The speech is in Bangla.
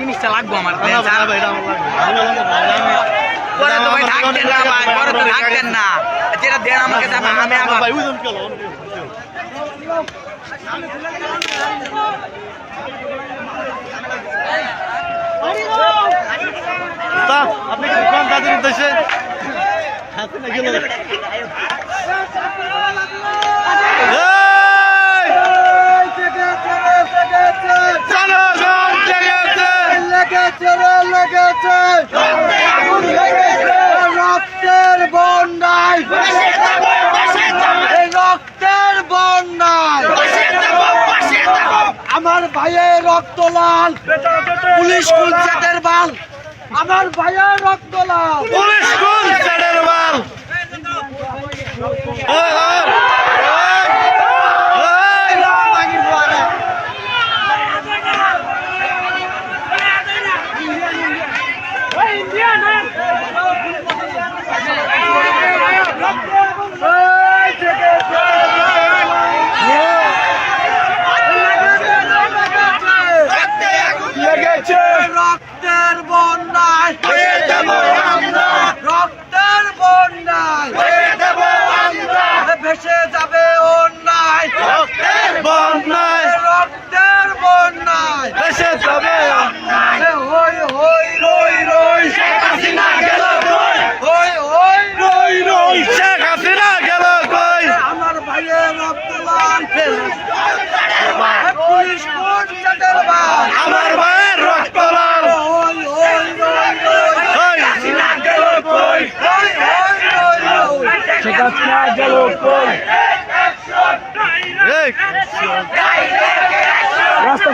জিনিসটা লাগবো আমার পরে তো ভাই থাকতেন না ভাই পরে তো থাকতেন না যেটা দেন আমাকে আমি আবার আপনি কোন দাদির উদ্দেশ্যে রক্তের বন্যায় রক্তের বন্যায় আমার ভাইয়ের রক্ত লাল পুলিশ কুলচেটের বাল আমার ভাইয়ের রক্ত লাল পুলিশ কুলচেটের বাল রক্তের বন্যায় রক্তের বন্যায় ভেসে যাবে অন্যায় রক্তের বন্যায় রক্তের বন্যায় ভেসে যাবে হই হই রই রই শেখ হাসিনা গেল কই হই হই রই রই শেখ হাসিনা গেল কই আমার ভাইয়ের রক্ত লাল পুলিশ কুলচেটের বাল আমার ভাইয়ের রক্ত লাল হই হই রই রই শেখ হাসিনা গেল কই হই হই রই রই শেখ হাসিনা গেল কই রাস্তা